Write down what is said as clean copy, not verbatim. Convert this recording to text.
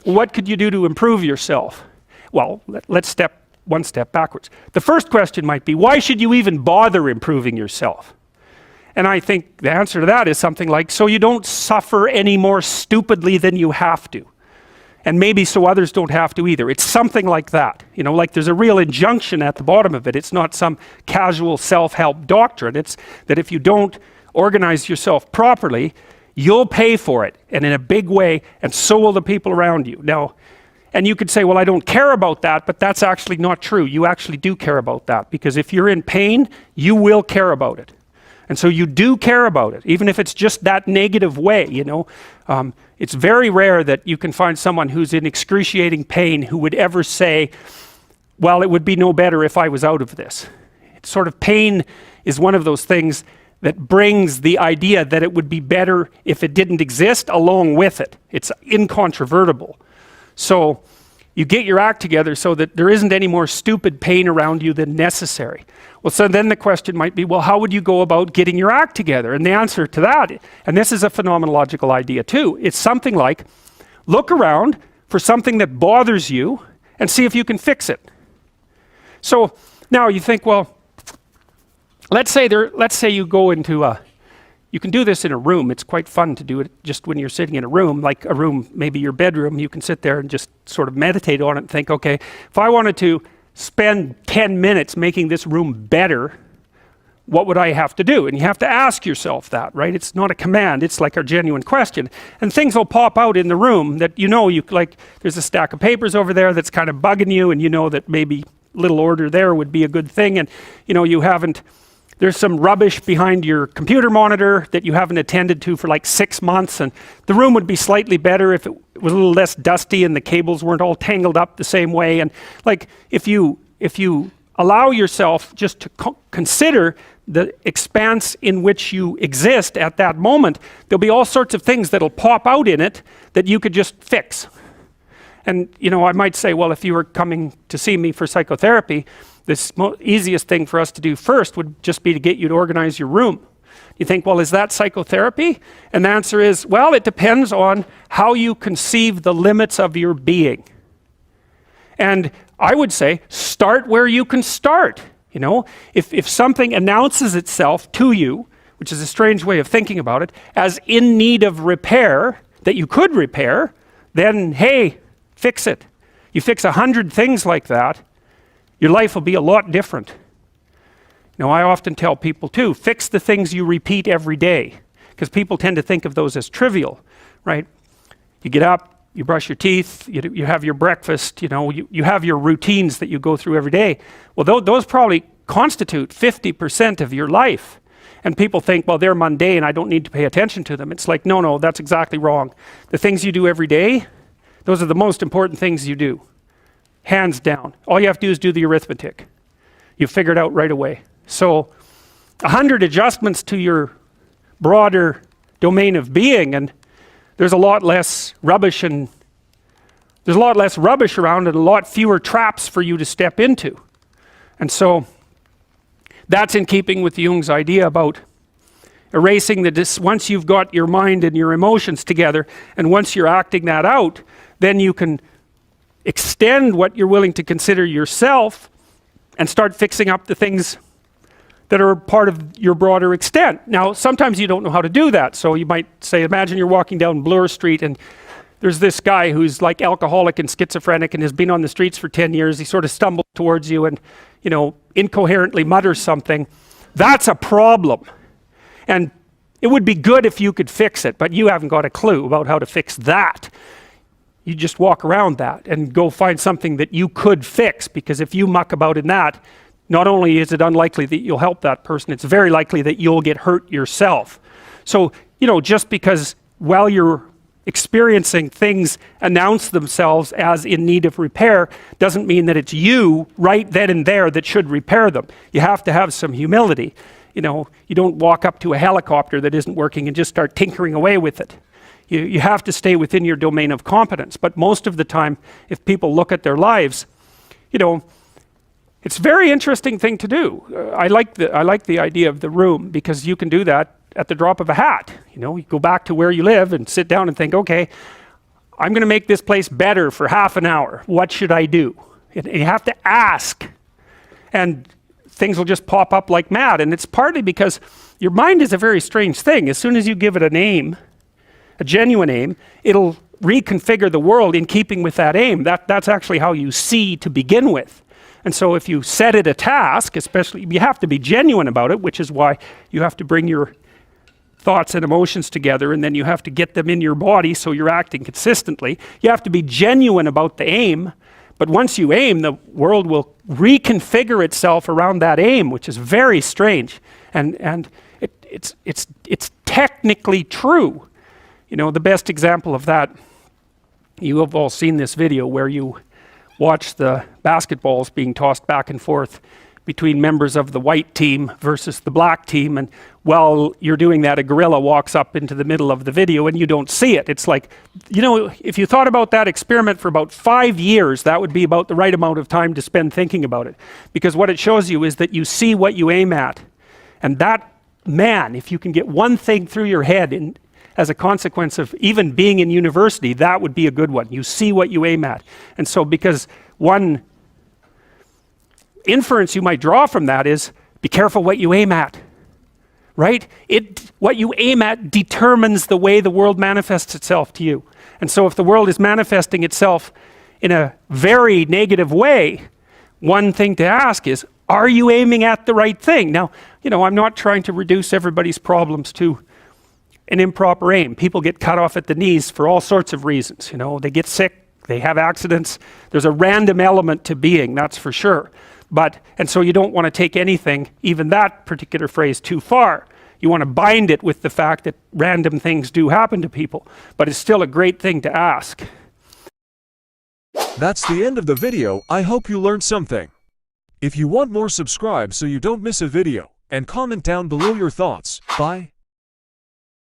what could you do to improve yourself? Well, let's step one step backwards. The first question might be, why should you even bother improving yourself? And I think the answer to that is something like, so you don't suffer any more stupidly than you have to. And maybe so others don't have to either. It's something like that. You know, like there's a real injunction at the bottom of it. It's not some casual self-help doctrine. It's that if you don't organize yourself properly, you'll pay for it, and in a big way, and so will the people around you. Now, and you could say, well, I don't care about that, but that's actually not true. You actually do care about that, because if you're in pain, you will care about it. And so you do care about it, even if it's just that negative way, you know. It's very rare that you can find someone who's in excruciating pain who would ever say, well, it would be no better if I was out of this. It's sort of pain is one of those things that brings the idea that it would be better if it didn't exist along with it. It's incontrovertible. So you get your act together so that there isn't any more stupid pain around you than necessary. Well, so then the question might be, well, how would you go about getting your act together? And the answer to that, and this is a phenomenological idea too, it's something like, look around for something that bothers you and see if you can fix it. So now you think, well, let's say you go into you can do this in a room. It's quite fun to do it just when you're sitting in a room, like a room, maybe your bedroom. You can sit there and just sort of meditate on it and think, okay, if I wanted to spend 10 minutes making this room better, what would I have to do? And you have to ask yourself that, right? It's not a command, it's like a genuine question. And things will pop out in the room that you know, like there's a stack of papers over there that's kind of bugging you, and you know that maybe little order there would be a good thing, and you know, there's some rubbish behind your computer monitor that you haven't attended to for like 6 months, and the room would be slightly better if it was a little less dusty and the cables weren't all tangled up the same way. And like if you allow yourself just to consider the expanse in which you exist at that moment, there'll be all sorts of things that'll pop out in it that you could just fix. And you know, I might say, well, if you were coming to see me for psychotherapy, the easiest thing for us to do first would just be to get you to organize your room. You think, well, is that psychotherapy? And the answer is, well, it depends on how you conceive the limits of your being. And I would say, start where you can start. You know, if something announces itself to you, which is a strange way of thinking about it, as in need of repair, that you could repair, then hey, fix it. You fix 100 things like that, your life will be a lot different. Now, I often tell people too, fix the things you repeat every day, because people tend to think of those as trivial, right? You get up, you brush your teeth, you have your breakfast, you know, you have your routines that you go through every day. Well, those probably constitute 50% of your life. And people think, well, they're mundane, I don't need to pay attention to them. It's like, no, that's exactly wrong. The things you do every day, those are the most important things you do. Hands down. All you have to do is do the arithmetic. You figure it out right away. So 100 adjustments to your broader domain of being, and there's a lot less rubbish around, and a lot fewer traps for you to step into. And so that's in keeping with Jung's idea about erasing once you've got your mind and your emotions together, and once you're acting that out, then you can extend what you're willing to consider yourself and start fixing up the things that are part of your broader extent. Now, sometimes you don't know how to do that. So you might say, imagine you're walking down Bloor Street and there's this guy who's like alcoholic and schizophrenic and has been on the streets for 10 years. He sort of stumbles towards you and, you know, incoherently mutters something. That's a problem. And it would be good if you could fix it, but you haven't got a clue about how to fix that. You just walk around that and go find something that you could fix, because if you muck about in that, not only is it unlikely that you'll help that person, it's very likely that you'll get hurt yourself. So, you know, just because while you're experiencing things announce themselves as in need of repair doesn't mean that it's you right then and there that should repair them. You have to have some humility. You know, you don't walk up to a helicopter that isn't working and just start tinkering away with it. You have to stay within your domain of competence. But most of the time, if people look at their lives, you know, it's a very interesting thing to do. I like the idea of the room, because you can do that at the drop of a hat. You know, you go back to where you live and sit down and think, okay, I'm going to make this place better for half an hour. What should I do? And you have to ask. And things will just pop up like mad. And it's partly because your mind is a very strange thing. As soon as you give it a name, a genuine aim, it'll reconfigure the world in keeping with that aim. That's actually how you see to begin with. And so if you set it a task, especially, you have to be genuine about it, which is why you have to bring your thoughts and emotions together, and then you have to get them in your body so you're acting consistently. You have to be genuine about the aim, but once you aim, the world will reconfigure itself around that aim, which is very strange. And it's technically true. You know, the best example of that, you have all seen this video where you watch the basketballs being tossed back and forth between members of the white team versus the black team, and while you're doing that, a gorilla walks up into the middle of the video and you don't see it. It's like, you know, if you thought about that experiment for about 5 years, that would be about the right amount of time to spend thinking about it. Because what it shows you is that you see what you aim at. And that, man, if you can get one thing through your head as a consequence of even being in university, that would be a good one. You see what you aim at. And so because one inference you might draw from that is, be careful what you aim at, right? What you aim at determines the way the world manifests itself to you. And so if the world is manifesting itself in a very negative way, one thing to ask is, are you aiming at the right thing? Now, you know, I'm not trying to reduce everybody's problems to an improper aim. People get cut off at the knees for all sorts of reasons. You know, they get sick, they have accidents. There's a random element to being, that's for sure. And so you don't want to take anything, even that particular phrase, too far. You want to bind it with the fact that random things do happen to people, but it's still a great thing to ask. That's the end of the video. I hope you learned something. If you want more, subscribe so you don't miss a video, and comment down below your thoughts. Bye.